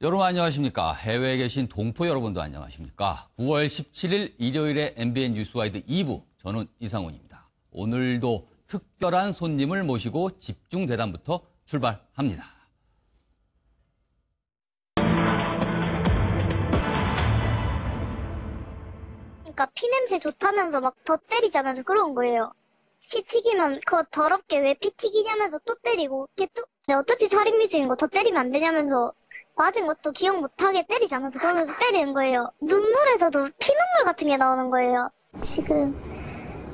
여러분 안녕하십니까? 해외에 계신 동포 여러분도 안녕하십니까? 9월 17일 일요일에 MBN 뉴스와이드 2부, 저는 이상훈입니다. 오늘도 특별한 손님을 모시고 집중 대담부터 출발합니다. 그러니까 피냄새 좋다면서 막 더 때리자면서 그런 거예요. 피 튀기면 그거 더럽게 왜 피 튀기냐면서 또 때리고 어차피 살인 미수인 거 더 때리면 안 되냐면서 맞은 것도 기억 못하게 때리자면서 그러면서 때리는 거예요. 눈물에서도 피눈물 같은 게 나오는 거예요. 지금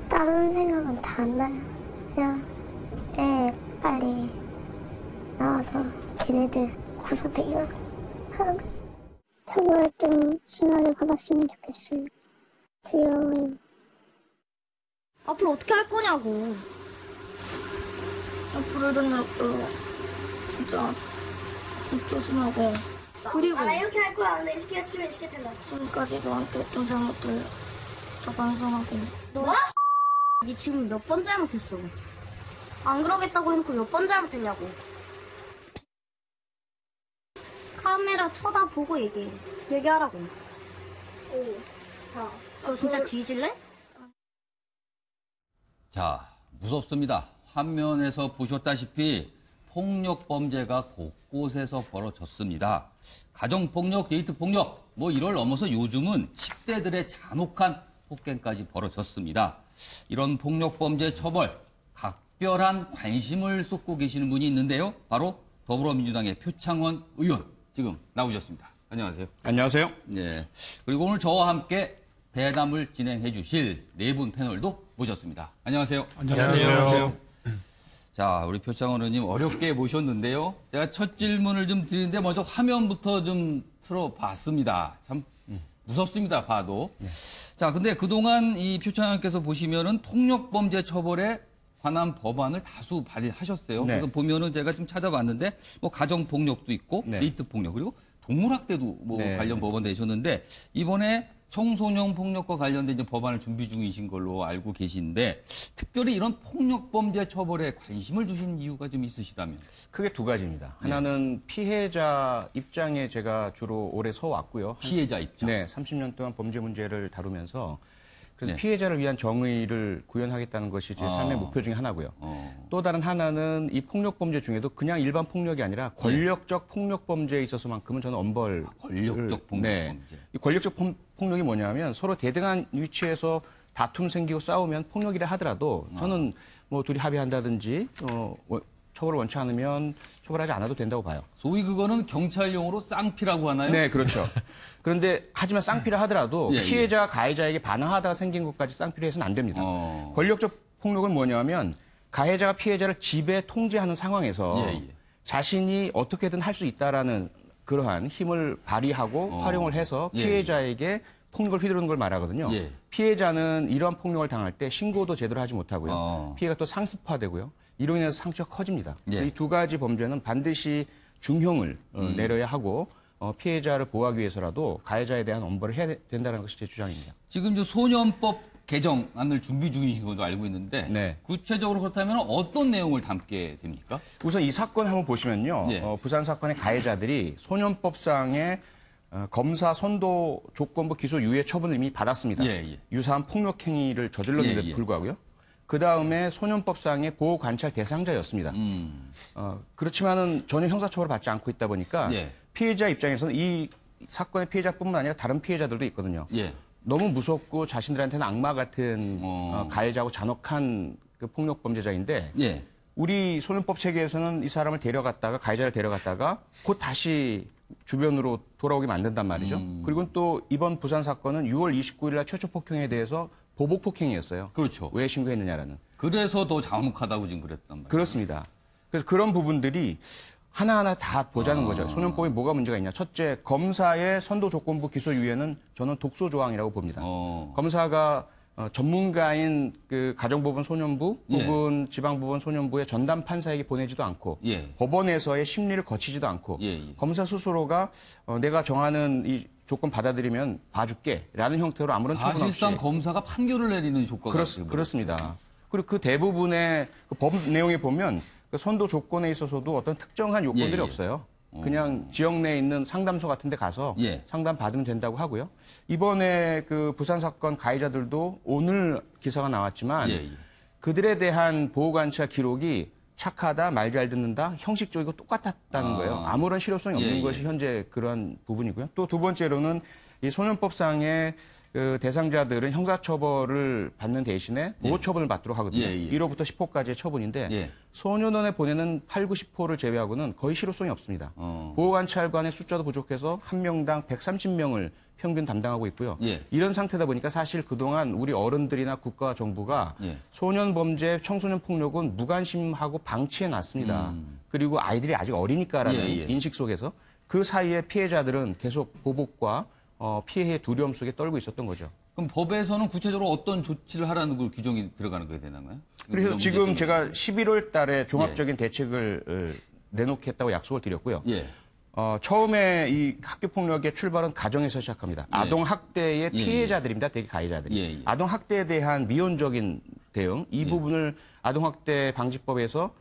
다른 생각은 다 안 나요. 그냥 애 빨리 나와서 걔네들 구속되기만 하는 거지. 처벌 좀 심하게 받았으면 좋겠어요. 두려워요. 앞으로 어떻게 할 거냐고. 앞으로 이런 일 없도록 진짜 조심하고. 그리고 나 이렇게 할 거야. 근데 이렇게 치면 이렇게 된다. 지금까지 너한테 했던 잘못들 다 반성하고. 너 니 지금 몇 번 잘못했어? 안 그러겠다고 해놓고 몇 번 잘못했냐고. 카메라 쳐다보고 얘기하라고. 자, 너 진짜 뒤질래? 자, 무섭습니다. 화면에서 보셨다시피 폭력 범죄가 곳곳에서 벌어졌습니다. 가정폭력, 데이트폭력, 이를 넘어서 요즘은 10대들의 잔혹한 폭행까지 벌어졌습니다. 이런 폭력 범죄 처벌, 각별한 관심을 쏟고 계시는 분이 있는데요. 바로 더불어민주당의 표창원 의원, 지금 나오셨습니다. 안녕하세요. 안녕하세요. 네. 그리고 오늘 저와 함께 대담을 진행해 주실 네 분 패널도 모셨습니다. 안녕하세요. 안녕하세요. 자, 우리 표창원 의원님 어렵게 모셨는데요. 제가 첫 질문을 좀 드리는데 먼저 화면부터 좀 틀어봤습니다. 참 무섭습니다, 봐도. 네. 자, 근데 그동안 이 표창원 의원께서 보시면은 폭력범죄 처벌에 관한 법안을 다수 발의하셨어요. 네. 그래서 보면은 제가 좀 찾아봤는데 가정폭력도 있고 네. 데이트폭력 그리고 동물학대도 네. 관련 법안 내셨는데 이번에 청소년 폭력과 관련된 이제 법안을 준비 중이신 걸로 알고 계신데 특별히 이런 폭력 범죄 처벌에 관심을 주신 이유가 좀 있으시다면? 크게 두 가지입니다. 하나는 피해자 입장에 제가 주로 오래 서왔고요. 피해자 입장. 네, 30년 동안 범죄 문제를 다루면서 그래서 네. 피해자를 위한 정의를 구현하겠다는 것이 제 삶의 목표 중에 하나고요. 또 다른 하나는 이 폭력 범죄 중에도 그냥 일반 폭력이 아니라 권력적 폭력 범죄에 있어서만큼은 저는 엄벌 권력적 폭력 범죄. 이 권력적 폭력이 뭐냐면 서로 대등한 위치에서 다툼 생기고 싸우면 폭력이라 하더라도 저는 둘이 합의한다든지 처벌을 원치 않으면 처벌하지 않아도 된다고 봐요. 소위 그거는 경찰 용어로 쌍피라고 하나요? 네, 그렇죠. 그런데 하지만 쌍피라 하더라도 예, 피해자가 가해자에게 반항하다가 생긴 것까지 쌍피로 해서는 안 됩니다. 권력적 폭력은 뭐냐면 가해자가 피해자를 지배 통제하는 상황에서 자신이 어떻게든 할 수 있다라는 그러한 힘을 발휘하고 활용을 해서 피해자에게 폭력을 휘두르는 걸 말하거든요. 피해자는 이러한 폭력을 당할 때 신고도 제대로 하지 못하고요. 피해가 또 상습화되고요. 이로 인해서 상처가 커집니다. 이 두 가지 범죄는 반드시 중형을 내려야 하고 피해자를 보호하기 위해서라도 가해자에 대한 엄벌을 해야 된다는 것이 제 주장입니다. 지금 저 소년법 개정안을 준비 중이신 것도 알고 있는데 네. 구체적으로 그렇다면 어떤 내용을 담게 됩니까? 우선 이 사건 한번 보시면요. 부산 사건의 가해자들이 소년법상의 검사 선도 조건부 기소 유예 처분을 이미 받았습니다. 유사한 폭력 행위를 저질렀는데도 불구하고요. 그 다음에 소년법상의 보호 관찰 대상자였습니다. 그렇지만은 전혀 형사처벌을 받지 않고 있다 보니까 피해자 입장에서는 이 사건의 피해자뿐만 아니라 다른 피해자들도 있거든요. 너무 무섭고 자신들한테는 악마 같은 가해자고 잔혹한 그 폭력 범죄자인데 우리 소년법 체계에서는 이 사람을 데려갔다가 가해자를 데려갔다가 곧 다시 주변으로 돌아오게 만든단 말이죠. 그리고 또 이번 부산 사건은 6월 29일 날 최초 폭행에 대해서 보복 폭행이었어요. 그렇죠. 왜 신고했느냐라는. 그래서 더 잔혹하다고 지금 그랬단 말이에요. 그렇습니다. 그래서 그런 부분들이 하나하나 다 보자는 거죠. 소년법에 뭐가 문제가 있냐. 첫째, 검사의 선도 조건부 기소 유예는 저는 독소 조항이라고 봅니다. 검사가 전문가인 그 가정법원 소년부 혹은 지방법원 소년부의 전담 판사에게 보내지도 않고 법원에서의 심리를 거치지도 않고 검사 스스로가 내가 정하는 이 조건 받아들이면 봐줄게라는 형태로 아무런 처분 없이 사실상 검사가 판결을 내리는 효과가 그렇습니다. 그리고 그 대부분의 그 법 내용에 보면 그 선도 조건에 있어서도 어떤 특정한 요건들이 없어요. 그냥 지역 내에 있는 상담소 같은 데 가서 예. 상담 받으면 된다고 하고요. 이번에 그 부산 사건 가해자들도 오늘 기사가 나왔지만 예. 그들에 대한 보호관찰 기록이 착하다, 말 잘 듣는다, 형식적이고 똑같았다는 거예요. 아무런 실효성이 없는 것이 현재 그런 부분이고요. 또 두 번째로는 이 소년법상의 그 대상자들은 형사처벌을 받는 대신에 보호처분을 받도록 하거든요. 1호부터 10호까지의 처분인데 소년원에 보내는 8, 90호를 제외하고는 거의 실효성이 없습니다. 보호관찰관의 숫자도 부족해서 한 명당 130명을 평균 담당하고 있고요. 이런 상태다 보니까 사실 그동안 우리 어른들이나 국가와 정부가 소년 범죄, 청소년 폭력은 무관심하고 방치해 놨습니다. 그리고 아이들이 아직 어리니까라는 인식 속에서 그 사이에 피해자들은 계속 보복과 피해의 두려움 속에 떨고 있었던 거죠. 그럼 법에서는 구체적으로 어떤 조치를 하라는 걸 규정이 들어가는 거에 되나요? 그래서 지금 제가 11월 달에 종합적인 대책을 내놓겠다고 약속을 드렸고요. 처음에 이 학교폭력의 출발은 가정에서 시작합니다. 아동학대의 피해자들입니다. 대개 가해자들이. 아동학대에 대한 미온적인 대응, 이 부분을 아동학대 방지법에서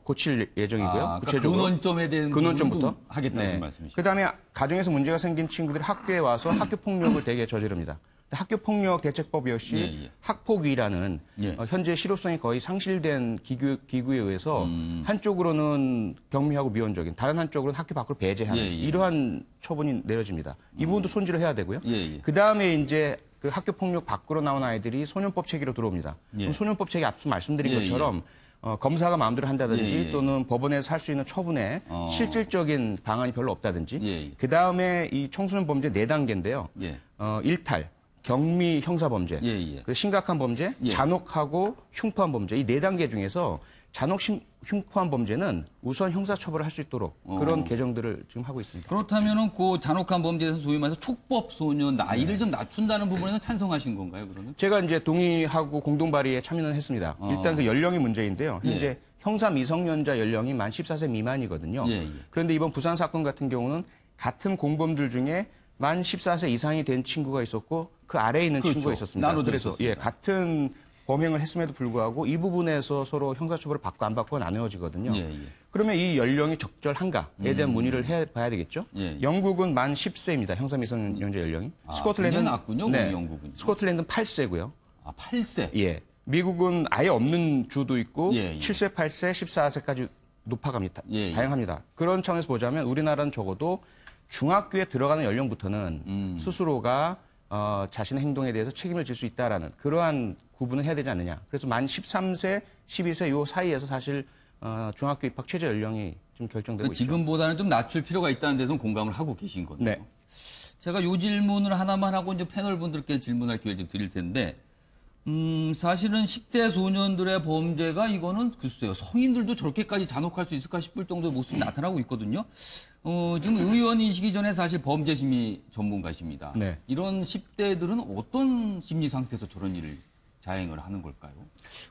고칠 예정이고요. 그러니까 구체적으로 근원점에 대한 근원점부터 하겠다는 말씀이시죠. 그다음에 가정에서 문제가 생긴 친구들이 학교에 와서 학교 폭력을 되게 저지릅니다. 학교 폭력 대책법 역시 학폭위라는 현재 실효성이 거의 상실된 기구에 의해서 한쪽으로는 경미하고 미온적인, 다른 한쪽으로는 학교 밖으로 배제하는 이러한 처분이 내려집니다. 이 부분도 손질을 해야 되고요. 그다음에 이제 그 학교 폭력 밖으로 나온 아이들이 소년법 체계로 들어옵니다. 그럼 소년법 체계 앞서 말씀드린 것처럼 검사가 마음대로 한다든지 또는 법원에서 할 수 있는 처분에 실질적인 방안이 별로 없다든지 그다음에 이 청소년 범죄 4단계인데요. 일탈, 경미 형사범죄, 심각한 범죄, 잔혹하고 흉포한 범죄 이 4단계 중에서 잔혹 흉포한 범죄는 우선 형사처벌을 할 수 있도록 그런 개정들을 지금 하고 있습니다. 그렇다면은 그 잔혹한 범죄에서 소위 말해서 촉법 소년 나이를 좀 낮춘다는 부분에는 찬성하신 건가요, 그러면? 제가 이제 동의하고 공동 발의에 참여는 했습니다. 일단 그 연령이 문제인데요. 현재 형사 미성년자 연령이 만 14세 미만이거든요. 그런데 이번 부산 사건 같은 경우는 같은 공범들 중에 만 14세 이상이 된 친구가 있었고 그 아래에 있는 친구가 있었습니다. 그래서 있었습니다. 같은 범행을 했음에도 불구하고 이 부분에서 서로 형사처벌을 받고 안 받고가 나누어지거든요. 그러면 이 연령이 적절한가에 대한 문의를 해봐야 되겠죠. 영국은 만 10세입니다. 형사 미성년자 연령이. 스코틀랜드는 낮군요. 영국은. 스코틀랜드는 8세고요. 8세. 예. 미국은 아예 없는 주도 있고 7세, 8세, 14세까지 높아갑니다. 다양합니다. 그런 차원에서 보자면 우리나라는 적어도 중학교에 들어가는 연령부터는 스스로가 자신의 행동에 대해서 책임을 질 수 있다라는 그러한 구분을 해야 되지 않느냐. 그래서 만 13세, 12세 요 사이에서 사실 중학교 입학 최저 연령이 좀 결정되고 있죠. 지금보다는 좀 낮출 필요가 있다는 데서는 공감을 하고 계신 거네요. 네. 제가 요 질문을 하나만 하고 이제 패널 분들께 질문할 기회를 좀 드릴 텐데, 사실은 10대 소년들의 범죄가 이거는 글쎄요, 성인들도 저렇게까지 잔혹할 수 있을까 싶을 정도의 모습이 나타나고 있거든요. 지금 의원이시기 전에 사실 범죄심리 전문가십니다. 네. 이런 10대들은 어떤 심리 상태에서 저런 일을 자행을 하는 걸까요?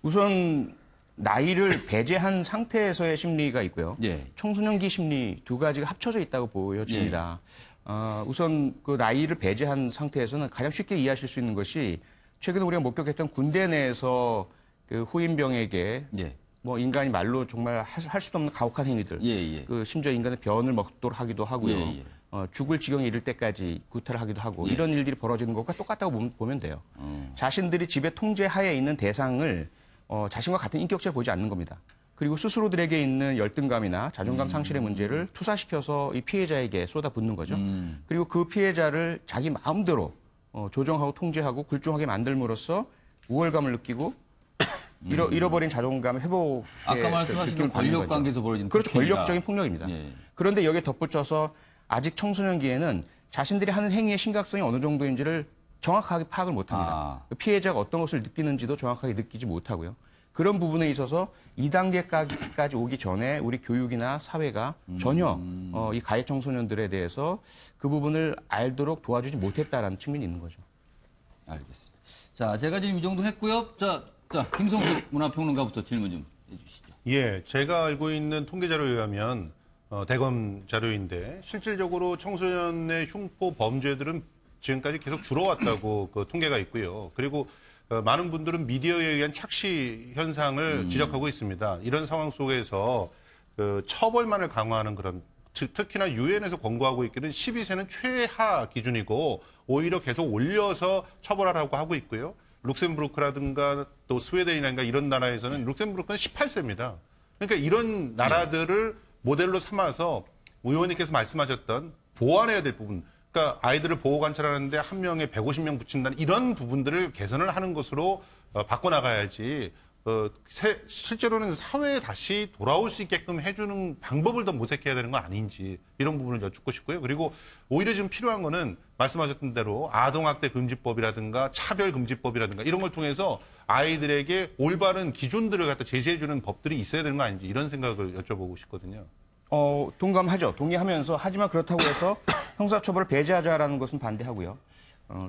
우선 나이를 배제한 상태에서의 심리가 있고요. 청소년기 심리 두 가지가 합쳐져 있다고 보여집니다. 우선 그 나이를 배제한 상태에서는 가장 쉽게 이해하실 수 있는 것이 최근에 우리가 목격했던 군대 내에서 그 후임병에게 뭐 인간이 말로 정말 할 수도 없는 가혹한 행위들, 그 심지어 인간의 변을 먹도록 하기도 하고요. 죽을 지경에 이를 때까지 구타를 하기도 하고 이런 일들이 벌어지는 것과 똑같다고 보면 돼요. 자신들이 지배 통제하에 있는 대상을 자신과 같은 인격체를 보지 않는 겁니다. 그리고 스스로들에게 있는 열등감이나 자존감 상실의 문제를 투사시켜서 이 피해자에게 쏟아붓는 거죠. 그리고 그 피해자를 자기 마음대로 조정하고 통제하고 굴종하게 만들므로써 우월감을 느끼고 잃어버린 자존감 회복에 아까 말씀하신 권력 관계에서 벌어지는 그렇죠. 권력적인 폭력입니다. 그런데 여기에 덧붙여서 아직 청소년기에는 자신들이 하는 행위의 심각성이 어느 정도인지를 정확하게 파악을 못합니다. 피해자가 어떤 것을 느끼는지도 정확하게 느끼지 못하고요. 그런 부분에 있어서 2단계까지 오기 전에 우리 교육이나 사회가 전혀 이 가해 청소년들에 대해서 그 부분을 알도록 도와주지 못했다라는 측면이 있는 거죠. 알겠습니다. 자, 제가 지금 이 정도 했고요. 자, 김성수 문화평론가부터 질문 좀 해주시죠. 예, 제가 알고 있는 통계 자료에 의하면 대검 자료인데 실질적으로 청소년의 흉포 범죄들은 지금까지 계속 줄어왔다고 그 통계가 있고요. 그리고 많은 분들은 미디어에 의한 착시 현상을 지적하고 있습니다. 이런 상황 속에서 그 처벌만을 강화하는 그런 특히나 유엔에서 권고하고 있기는 12세는 최하 기준이고 오히려 계속 올려서 처벌하라고 하고 있고요. 룩셈부르크라든가 또 스웨덴이라든가 이런 나라에서는 룩셈부르크는 18세입니다. 그러니까 이런 나라들을 모델로 삼아서 의원님께서 말씀하셨던 보완해야 될 부분, 그러니까 아이들을 보호 관찰하는데 한 명에 150명 붙인다는 이런 부분들을 개선을 하는 것으로 바꿔나가야지 실제로는 사회에 다시 돌아올 수 있게끔 해주는 방법을 더 모색해야 되는 거 아닌지 이런 부분을 여쭙고 싶고요. 그리고 오히려 지금 필요한 거는 말씀하셨던 대로 아동학대 금지법이라든가 차별금지법이라든가 이런 걸 통해서 아이들에게 올바른 기준들을 갖다 제시해주는 법들이 있어야 되는 거 아닌지 이런 생각을 여쭤보고 싶거든요. 동감하죠. 동의하면서 하지만 그렇다고 해서 형사처벌을 배제하자라는 것은 반대하고요.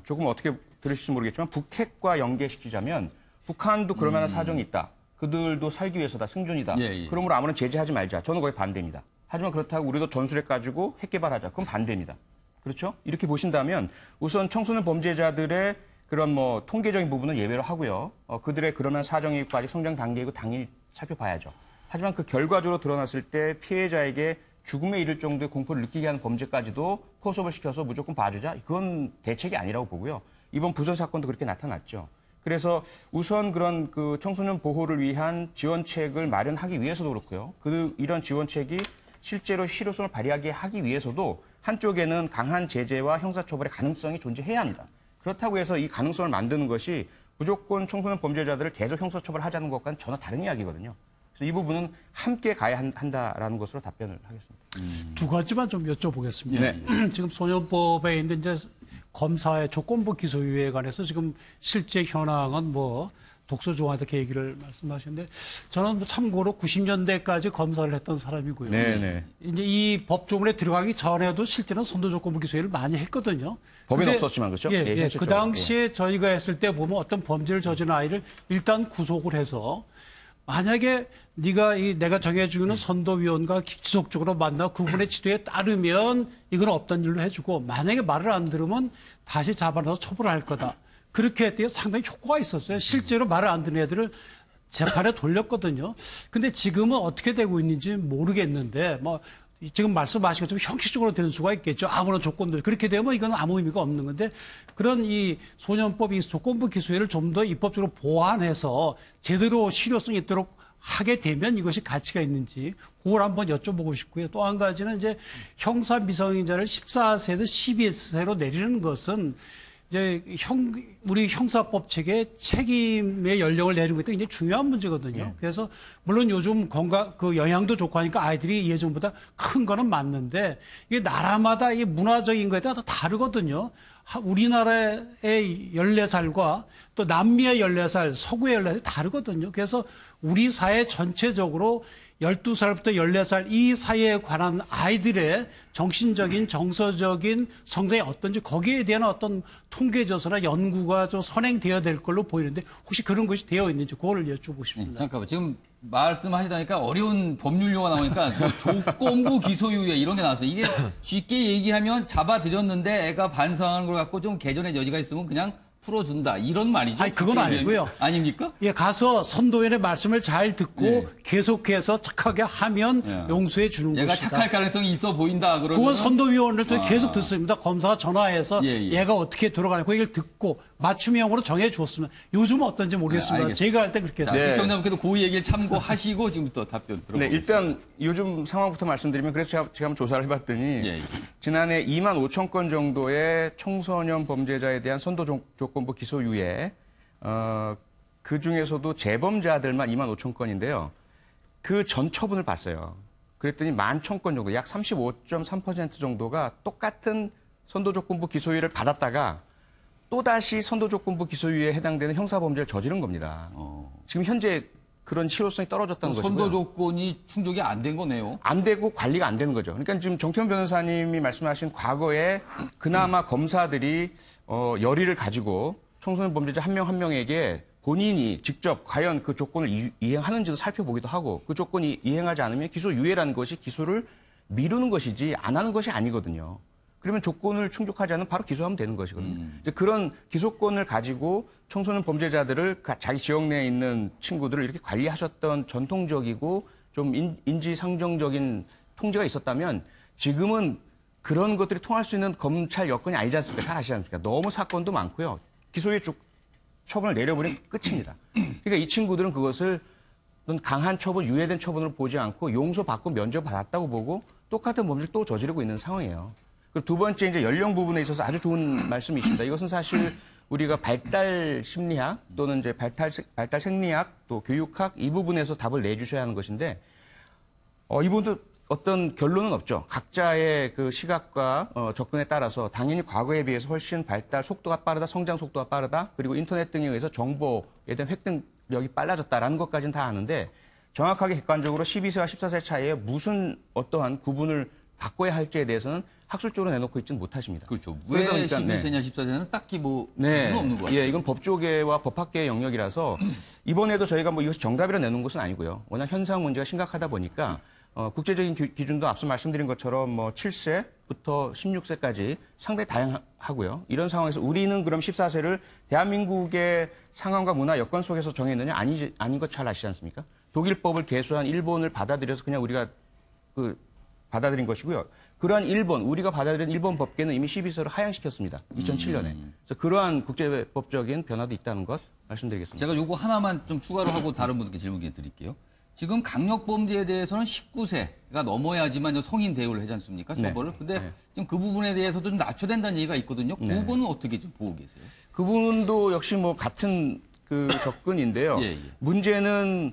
조금 어떻게 들으실지 모르겠지만 북핵과 연계시키자면 북한도 그럴 만한 사정이 있다. 그들도 살기 위해서다. 생존이다. 예. 그러므로 아무런 제재하지 말자. 저는 거의 반대입니다. 하지만 그렇다고 우리도 전술핵 가지고 핵 개발하자. 그건 반대입니다. 그렇죠? 이렇게 보신다면 우선 청소년 범죄자들의 그런 통계적인 부분은 예외로 하고요. 그들의 그럴 만한 사정이 있고 아직 성장 단계이고 당연히 살펴봐야죠. 하지만 그 결과적으로 드러났을 때 피해자에게 죽음에 이를 정도의 공포를 느끼게 하는 범죄까지도 포섭을 시켜서 무조건 봐주자. 그건 대책이 아니라고 보고요. 이번 부선 사건도 그렇게 나타났죠. 그래서 우선 그런 그 청소년 보호를 위한 지원책을 마련하기 위해서도 그렇고요. 이런 지원책이 실제로 실효성을 발휘하게 하기 위해서도 한쪽에는 강한 제재와 형사처벌의 가능성이 존재해야 합니다. 그렇다고 해서 이 가능성을 만드는 것이 무조건 청소년 범죄자들을 계속 형사처벌하자는 것과는 전혀 다른 이야기거든요. 그래서 이 부분은 함께 가야 한다라는 것으로 답변을 하겠습니다. 두 가지만 좀 여쭤보겠습니다. 네. 지금 소년법에 있는 이제 검사의 조건부 기소유예에 관해서 지금 실제 현황은 독소조항 이렇게 얘기를 말씀하셨는데 저는 참고로 90년대까지 검사를 했던 사람이고요. 네네. 이제 이 법조문에 들어가기 전에도 실제는 선도조건부 기소유예를 많이 했거든요. 법은 없었지만 그렇죠? 예, 그 당시에 저희가 했을 때 보면 어떤 범죄를 저지른 아이를 일단 구속을 해서 만약에 내가 정해주는 선도위원과 지속적으로 만나 그분의 지도에 따르면 이건 없던 일로 해주고 만약에 말을 안 들으면 다시 잡아놔서 처벌할 거다. 그렇게 했더니 상당히 효과가 있었어요. 실제로 말을 안 듣는 애들을 재판에 돌렸거든요. 근데 지금은 어떻게 되고 있는지 모르겠는데 지금 말씀하신 것처럼 형식적으로 되는 수가 있겠죠. 아무런 조건들. 그렇게 되면 이건 아무 의미가 없는 건데 그런 이 소년법 이 조건부 기소유예를 좀 더 입법적으로 보완해서 제대로 실효성이 있도록 하게 되면 이것이 가치가 있는지 그걸 한번 여쭤보고 싶고요. 또 한 가지는 이제 형사 미성년자를 14세에서 12세로 내리는 것은 이제 우리 형사법 체계 책임의 연령을 내리는 것도 굉장히 중요한 문제거든요. 그래서 물론 요즘 영양도 좋고 하니까 아이들이 예전보다 큰 거는 맞는데 이게 나라마다 이 문화적인 거에 따라 다르거든요. 우리나라의 14살과 또 남미의 14살, 서구의 14살이 다르거든요. 그래서 우리 사회 전체적으로 12살부터 14살 이 사이에 관한 아이들의 정신적인, 정서적인 성장이 어떤지 거기에 대한 어떤 통계조사나 연구가 좀 선행되어야 될 걸로 보이는데 혹시 그런 것이 되어 있는지 그거를 여쭈고 싶습니다. 잠깐만. 지금 말씀하시다니까 어려운 법률 용어가 나오니까 조건부 기소유예 이런 게 나왔어요. 이게 쉽게 얘기하면 잡아들였는데 애가 반성하는 걸 갖고 좀 개선의 여지가 있으면 그냥 풀어준다 이런 말이죠. 아니 그건 아니고요. 아닙니까? 예, 가서 선도위원의 말씀을 잘 듣고 예. 계속해서 착하게 하면 용서해 주는 것이다. 얘가 착할 가능성이 있어 보인다 그러면 그건 선도위원을 통해 계속 듣습니다. 검사가 전화해서 얘가 어떻게 돌아가냐 그 얘기를 듣고 맞춤형으로 정해 주었으면 요즘은 어떤지 모르겠습니다. 제가 할 때 그렇게 했어요. 시청자분께도 그 얘기를 참고하시고 지금부터 답변 들어보겠습니다. 네, 일단 요즘 상황부터 말씀드리면 그래서 제가 한번 조사를 해봤더니 지난해 2만 5천 건 정도의 청소년 범죄자에 대한 선도 조건부 기소유예 그중에서도 재범자들만 2만 5천 건인데요. 그 전 처분을 봤어요. 그랬더니 11,000건 정도, 약 35.3% 정도가 똑같은 선도조건부 기소유예를 받았다가 또다시 선도조건부 기소유예에 해당되는 형사범죄를 저지른 겁니다. 지금 현재 그런 실효성이 떨어졌다는 것이고요. 선도조건이 충족이 안 된 거네요. 안 되고 관리가 안 되는 거죠. 그러니까 지금 정태훈 변호사님이 말씀하신 과거에 그나마 검사들이 열의를 가지고 청소년 범죄자 한 명 한 명에게 본인이 직접 과연 그 조건을 이행하는지도 살펴보기도 하고 그 조건이 이행하지 않으면 기소유예라는 것이 기소를 미루는 것이지 안 하는 것이 아니거든요. 그러면 조건을 충족하지 않으면 바로 기소하면 되는 것이거든요. 이제 그런 기소권을 가지고 청소년 범죄자들을 자기 지역 내에 있는 친구들을 이렇게 관리하셨던 전통적이고 좀 인지상정적인 통제가 있었다면 지금은 그런 것들이 통할 수 있는 검찰 여건이 아니지 않습니까? 잘 아시지 않습니까? 너무 사건도 많고요. 기소유예 처분을 내려버리면 끝입니다. 그러니까 이 친구들은 그것을 강한 처분, 유예된 처분으로 보지 않고 용서받고 면죄받았다고 보고 똑같은 범죄를 또 저지르고 있는 상황이에요. 그리고 두 번째 이제 연령 부분에 있어서 아주 좋은 말씀이십니다. 이것은 사실 우리가 발달 심리학 또는 이제 발달 생리학 또 교육학 이 부분에서 답을 내주셔야 하는 것인데 이분도 어떤 결론은 없죠. 각자의 그 시각과 접근에 따라서 당연히 과거에 비해서 훨씬 발달 속도가 빠르다, 성장 속도가 빠르다, 그리고 인터넷 등에 의해서 정보에 대한 획득력이 빨라졌다라는 것까지는 다 아는데 정확하게 객관적으로 12세와 14세 차이에 무슨 어떠한 구분을 바꿔야 할지에 대해서는 학술적으로 내놓고 있지는 못하십니다. 그렇죠. 왜 12세냐 14세는 딱히 뭐 기준은 없는 것 같아요. 예, 이건 법조계와 법학계의 영역이라서 이번에도 저희가 뭐 이것이 정답이라 내놓은 것은 아니고요. 워낙 현상 문제가 심각하다 보니까 국제적인 기준도 앞서 말씀드린 것처럼 뭐 7세부터 16세까지 상당히 다양하고요. 이런 상황에서 우리는 그럼 14세를 대한민국의 상황과 문화 여건 속에서 정했느냐? 아닌 것 잘 아시지 않습니까? 독일법을 개수한 일본을 받아들여서 그냥 우리가 받아들인 것이고요. 그러한 우리가 받아들인 일본 법계는 이미 12세로 하향시켰습니다. 2007년에. 그래서 그러한 국제법적인 변화도 있다는 것 말씀드리겠습니다. 제가 요거 하나만 좀 추가로 하고 다른 분께 질문 드릴게요. 지금 강력범죄에 대해서는 19세가 넘어야지만 성인 대우를 하지 않습니까? 처벌을. 근데 지금 그 부분에 대해서도 좀 낮춰야 된다는 얘기가 있거든요. 그 부분은 어떻게 좀 보고 계세요? 그 부분도 역시 뭐 같은 그 접근인데요. 문제는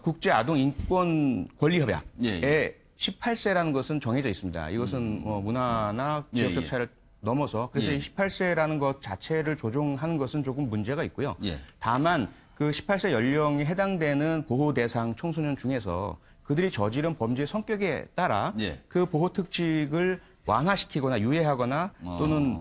국제아동인권권리협약에 18세라는 것은 정해져 있습니다. 이것은 뭐 문화나 지역적 차이를 넘어서 그래서 18세라는 것 자체를 조정하는 것은 조금 문제가 있고요. 다만 그 18세 연령에 해당되는 보호 대상 청소년 중에서 그들이 저지른 범죄의 성격에 따라 그 보호 특칙을 완화시키거나 유예하거나 또는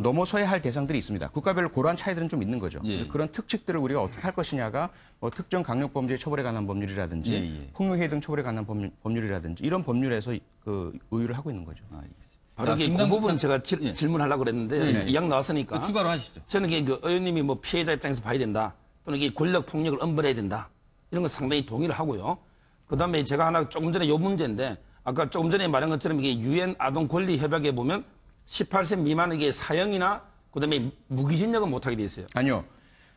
넘어서야 할 대상들이 있습니다. 국가별로 그러한 차이들은 좀 있는 거죠. 그런 특칙들을 우리가 어떻게 할 것이냐가 특정 강력범죄 처벌에 관한 법률이라든지 폭력해 등 처벌에 관한 법률이라든지 이런 법률에서 그 의유를 하고 있는 거죠. 바로 그 부분 제가 질문하려고 그랬는데 이양 나왔으니까 추가로 하시죠. 저는 그 의원님이 뭐 피해자 입장에서 봐야 된다 또는 이게 권력 폭력을 엄벌해야 된다 이런 건 상당히 동의를 하고요. 그다음에 제가 하나 조금 전에 요 문제인데 아까 조금 전에 말한 것처럼 이게 유엔 아동 권리 협약에 보면 18세 미만에게 사형이나 그다음에 무기징역은 못하게 돼 있어요. 아니요.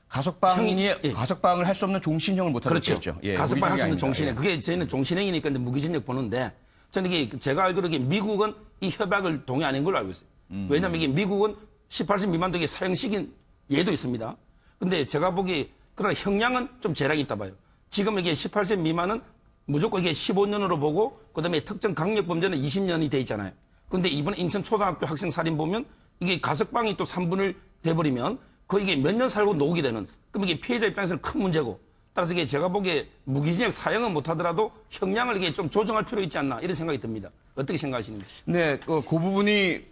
가석방을 할 수 없는 종신형을 못하게 돼 있죠. 그렇죠. 가석방 할 수 없는 종신형. 그게 저희는 종신형이니까 이제 무기징역 보는데 저는 이게 제가 알기로 미국은 이 협약을 동의 안 한 걸로 알고 있어요. 왜냐하면 이게 미국은 18세 미만도 이게 사형식인 예도 있습니다. 근데 제가 보기에 그러나 형량은 좀 제약이 있다 봐요. 지금 이게 18세 미만은 무조건 이게 15년으로 보고 그다음에 특정 강력범죄는 20년이 돼 있잖아요. 그런데 이번에 인천초등학교 학생 살인 보면 이게 가석방이 또 3분을 돼버리면 거의 이게 몇 년 살고 노게 되는 그럼 이게 피해자 입장에서는 큰 문제고 따라서 이게 제가 보기에 무기징역 사형은 못하더라도 형량을 이게 좀 조정할 필요 있지 않나 이런 생각이 듭니다. 어떻게 생각하시는지? 네, 그 부분이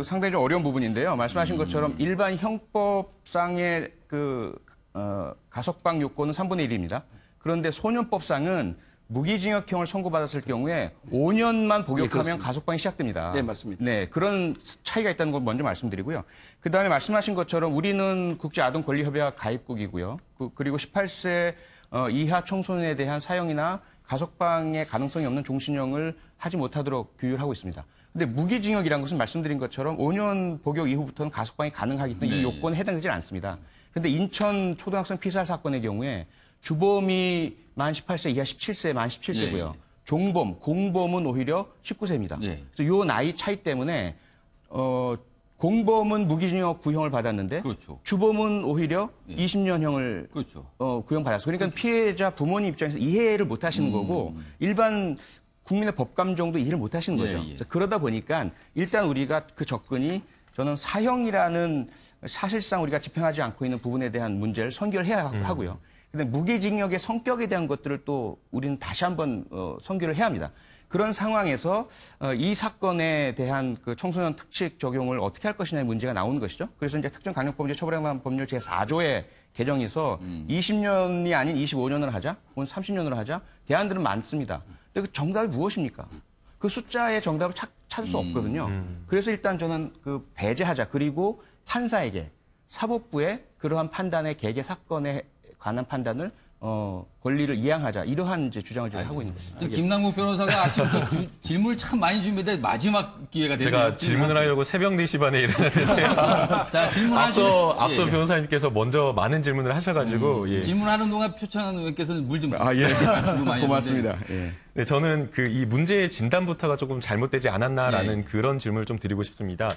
상당히 좀 어려운 부분인데요. 말씀하신 것처럼 일반 형법상의 가석방 요건은 3분의 1입니다. 그런데 소년법상은 무기징역형을 선고받았을 경우에 5년만 복역하면 가석방이 시작됩니다. 네, 맞습니다. 네, 그런 차이가 있다는 걸 먼저 말씀드리고요. 그다음에 말씀하신 것처럼 우리는 국제아동권리협약 가입국이고요. 그리고 18세 이하 청소년에 대한 사형이나 가석방의 가능성이 없는 종신형을 하지 못하도록 규율하고 있습니다. 근데 무기징역이라는 것은 말씀드린 것처럼 5년 복역 이후부터는 가석방이 가능하기 때문에 이 요건에 해당되지 않습니다. 그런데 인천 초등학생 피살 사건의 경우에 주범이 만 18세 이하 17세, 만 17세고요. 종범, 공범은 오히려 19세입니다. 그래서 요 나이 차이 때문에 공범은 무기징역 구형을 받았는데 주범은 오히려 20년형을 구형받았어요. 그러니까 피해자 부모님 입장에서 이해를 못 하시는 거고 일반 국민의 법감정도 이해를 못 하시는 거죠. 그래서 그러다 보니까 일단 우리가 그 접근이 저는 사형이라는 사실상 우리가 집행하지 않고 있는 부분에 대한 문제를 선결해야 하고요. 근데 무기징역의 성격에 대한 것들을 또 우리는 다시 한번 선결을 해야 합니다. 그런 상황에서 이 사건에 대한 그 청소년 특칙 적용을 어떻게 할 것이냐의 문제가 나오는 것이죠. 그래서 이제 특정 강력범죄 처벌에 관한 법률 제4조의 개정에서 20년이 아닌 25년을 하자, 혹은 30년으로 하자 대안들은 많습니다. 근데 그 정답이 무엇입니까? 그 숫자의 정답을 찾을 수 없거든요. 그래서 일단 저는 그 배제하자. 그리고 판사에게 사법부의 그러한 판단의 개개 사건에 관한 판단을 권리를 이양하자 이러한 이제 주장을 제가 하고 있는 것입니다. 김남국 변호사가 아침부터 질문을 참 많이 준비했는데 마지막 기회가 되네요. 제가 질문을 하려고 새벽 4시 반에 일어났는데요. 자, 질문하시면 앞서 변호사님께서 먼저 많은 질문을 하셔가지고 질문하는 동안 표창원 의원께서는 물 좀 고맙습니다. 예. 네, 저는 이 문제의 진단부터가 조금 잘못되지 않았나라는 그런 질문을 좀 드리고 싶습니다.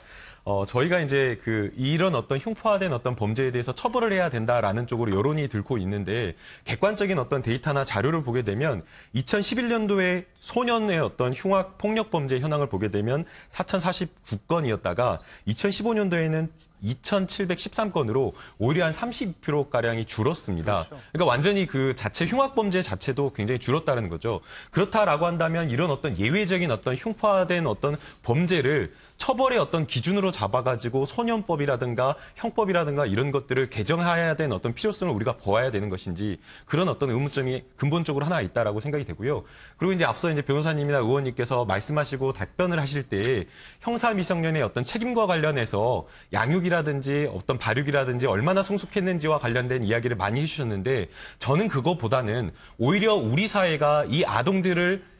저희가 이제 이런 어떤 흉포화된 어떤 범죄에 대해서 처벌을 해야 된다라는 쪽으로 여론이 들고 있는데 객관적인 어떤 데이터나 자료를 보게 되면 2011년도에 소년의 어떤 흉악 폭력 범죄 현황을 보게 되면 4,049건이었다가 2015년도에는 2,713건으로 오히려 한 32%가량이 줄었습니다. 그렇죠. 그러니까 완전히 그 자체 흉악범죄 자체도 굉장히 줄었다는 거죠. 그렇다라고 한다면 이런 어떤 예외적인 어떤 흉포화된 어떤 범죄를 처벌의 어떤 기준으로 잡아가지고 소년법이라든가 형법이라든가 이런 것들을 개정해야 되는 어떤 필요성을 우리가 보아야 되는 것인지 그런 어떤 의문점이 근본적으로 하나 있다라고 생각이 되고요. 그리고 이제 앞서 이제 변호사님이나 의원님께서 말씀하시고 답변을 하실 때 형사 미성년의 어떤 책임과 관련해서 양육이라든지 어떤 발육이라든지 얼마나 성숙했는지와 관련된 이야기를 많이 해주셨는데 저는 그거보다는 오히려 우리 사회가 이 아동들을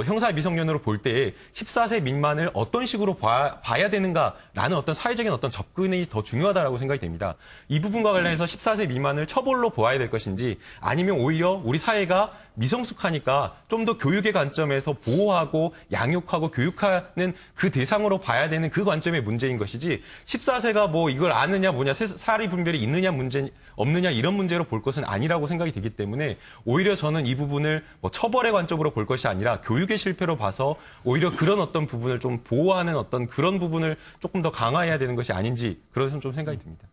형사 미성년으로 볼 때 14세 미만을 어떤 식으로 봐야 되는가라는 어떤 사회적인 어떤 접근이 더 중요하다고 생각이 됩니다. 이 부분과 관련해서 14세 미만을 처벌로 보아야 될 것인지 아니면 오히려 우리 사회가 미성숙하니까 좀 더 교육의 관점에서 보호하고 양육하고 교육하는 그 대상으로 봐야 되는 그 관점의 문제인 것이지 14세가 이걸 아느냐 사리 분별이 있느냐 문제 없느냐 이런 문제로 볼 것은 아니라고 생각이 되기 때문에 오히려 저는 이 부분을 처벌의 관점으로 볼 것이 아니라 교육의 실패로 봐서 오히려 그런 어떤 부분을 좀 보호하는 어떤 그런 부분을 조금 더 강화해야 되는 것이 아닌지 그런 좀 생각이 듭니다.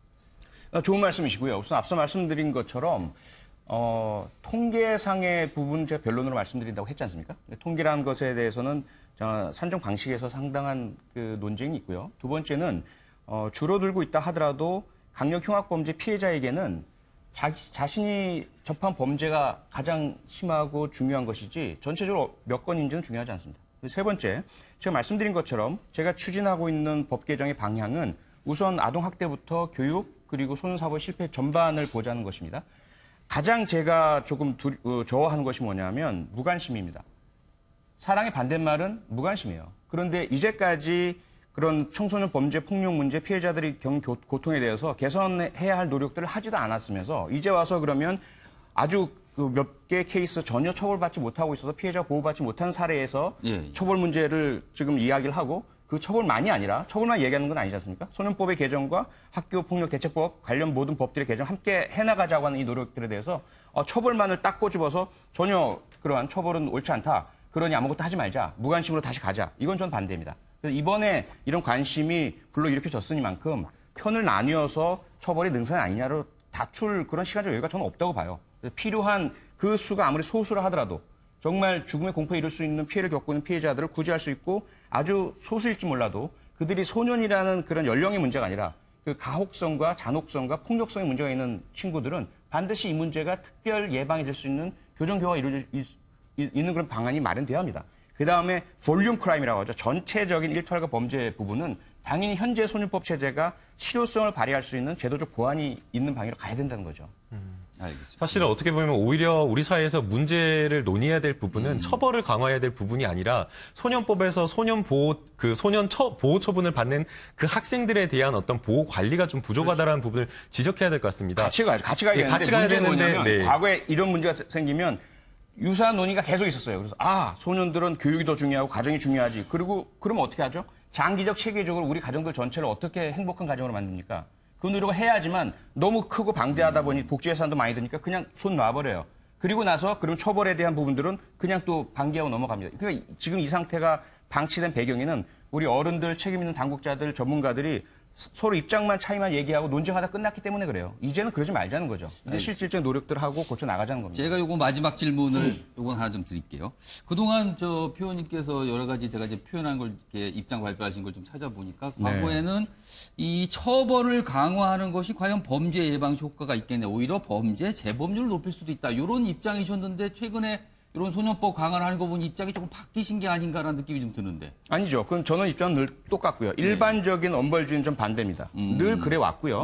좋은 말씀이시고요. 우선 앞서 말씀드린 것처럼 통계상의 부분 제가 변론으로 말씀드린다고 했지 않습니까? 통계라는 것에 대해서는 산정 방식에서 상당한 그 논쟁이 있고요. 두 번째는 줄어들고 있다 하더라도 강력 흉악범죄 피해자에게는 자신이 접한 범죄가 가장 심하고 중요한 것이지 전체적으로 몇 건인지는 중요하지 않습니다. 세 번째, 제가 말씀드린 것처럼 제가 추진하고 있는 법 개정의 방향은 우선 아동학대부터 교육 그리고 소년사법 실패 전반을 보자는 것입니다. 가장 제가 조금 저하는 것이 뭐냐면 무관심입니다. 사랑의 반대말은 무관심이에요. 그런데 이제까지 그런 청소년 범죄, 폭력 문제, 피해자들이 겪는 고통에 대해서 개선해야 할 노력들을 하지도 않았으면서 이제 와서 그러면 아주 몇 개의 케이스 전혀 처벌받지 못하고 있어서 피해자 보호받지 못한 사례에서 처벌 문제를 지금 이야기를 하고 그 처벌만이 아니라 처벌만 얘기하는 건 아니지 않습니까? 소년법의 개정과 학교폭력대책법 관련 모든 법들의 개정 함께 해나가자고 하는 이 노력들에 대해서 처벌만을 딱 꼬집어서 전혀 그러한 처벌은 옳지 않다. 그러니 아무것도 하지 말자. 무관심으로 다시 가자. 이건 전 반대입니다. 그래서 이번에 이런 관심이 불러일으켜졌으니만큼 편을 나뉘어서 처벌이 능사는 아니냐로 다툴 그런 시간적 여유가 저는 없다고 봐요. 필요한 그 수가 아무리 소수라 하더라도 정말 죽음의 공포에 이를 수 있는 피해를 겪고 있는 피해자들을 구제할 수 있고 아주 소수일지 몰라도 그들이 소년이라는 그런 연령의 문제가 아니라 그 가혹성과 잔혹성과 폭력성의 문제가 있는 친구들은 반드시 이 문제가 특별 예방이 될 수 있는 교정교화가 이루어질 있는 그런 방안이 마련돼야 합니다. 그다음에 볼륨 크라임이라고 하죠. 전체적인 일탈과 범죄 부분은 당연히 현재 소년법 체제가 실효성을 발휘할 수 있는 제도적 보완이 있는 방향으로 가야 된다는 거죠. 알겠습니다. 사실은 어떻게 보면 오히려 우리 사회에서 문제를 논의해야 될 부분은 처벌을 강화해야 될 부분이 아니라 소년법에서 소년 보호 보호 처분을 받는 그 학생들에 대한 어떤 보호 관리가 좀 부족하다라는 부분을 지적해야 될 것 같습니다. 같이 가야 되는데 과거에 이런 문제가 생기면 유사한 논의가 계속 있었어요. 그래서 소년들은 교육이 더 중요하고 가정이 중요하지. 그러면 어떻게 하죠? 장기적 체계적으로 우리 가정들 전체를 어떻게 행복한 가정으로 만듭니까? 그 노력을 해야지만 너무 크고 방대하다 보니 복지 예산도 많이 드니까 그냥 손 놔버려요. 그리고 나서 그럼 처벌에 대한 부분들은 그냥 또 방기하고 넘어갑니다. 그러니까 지금 이 상태가 방치된 배경에는 우리 어른들, 책임 있는 당국자들, 전문가들이 서로 입장만 차이만 얘기하고 논쟁하다 끝났기 때문에 그래요. 이제는 그러지 말자는 거죠. 이제 실질적인 노력들을 하고 고쳐 나가자는 겁니다. 제가 요거 마지막 질문을 요건 하나 좀 드릴게요. 그동안 표 의원님께서 여러 가지 제가 이제 표현한 걸 이렇게 입장 발표하신 걸 좀 찾아보니까 과거에는 이 처벌을 강화하는 것이 과연 범죄 예방 효과가 있겠네. 오히려 범죄 재범률을 높일 수도 있다. 이런 입장이셨는데 최근에 이런 소년법 강화를 하는 거 보니 입장이 조금 바뀌신 게 아닌가라는 느낌이 좀 드는데. 아니죠. 그럼 저는 입장은 늘 똑같고요. 일반적인 엄벌주의는 좀 반대입니다. 늘 그래 왔고요.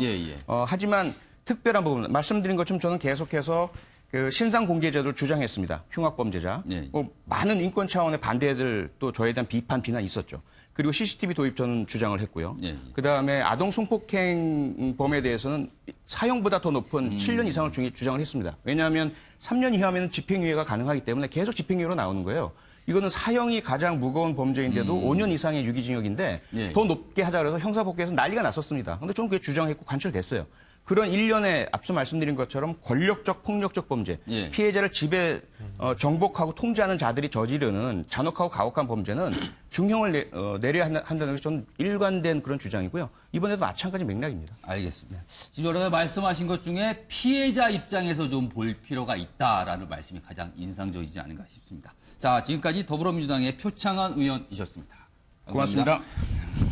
하지만 특별한 부분, 말씀드린 것처럼 저는 계속해서 그 신상 공개 제도를 주장했습니다. 흉악범죄자. 예. 많은 인권 차원의 반대들 또 저에 대한 비판, 비난이 있었죠. 그리고 CCTV 도입 저는 주장을 했고요. 예. 그다음에 아동 성폭행범에 대해서는 사형보다 더 높은 7년 이상을 주장을 했습니다. 왜냐하면 3년 이하면 집행유예가 가능하기 때문에 계속 집행유예로 나오는 거예요. 이거는 사형이 가장 무거운 범죄인데도 5년 이상의 유기징역인데 예. 더 높게 하자 그래서 형사법계에서 난리가 났었습니다. 그런데 저는 그게 주장했고 관철됐어요. 그런 일련의 앞서 말씀드린 것처럼 권력적, 폭력적 범죄, 예. 피해자를 집에 정복하고 통제하는 자들이 저지르는 잔혹하고 가혹한 범죄는 중형을 내려야 한다는 것이 저는 일관된 그런 주장이고요. 이번에도 마찬가지 맥락입니다. 알겠습니다. 지금 여러 가지 말씀하신 것 중에 피해자 입장에서 좀 볼 필요가 있다라는 말씀이 가장 인상적이지 않은가 싶습니다. 자, 지금까지 더불어민주당의 표창원 의원이셨습니다. 감사합니다. 고맙습니다.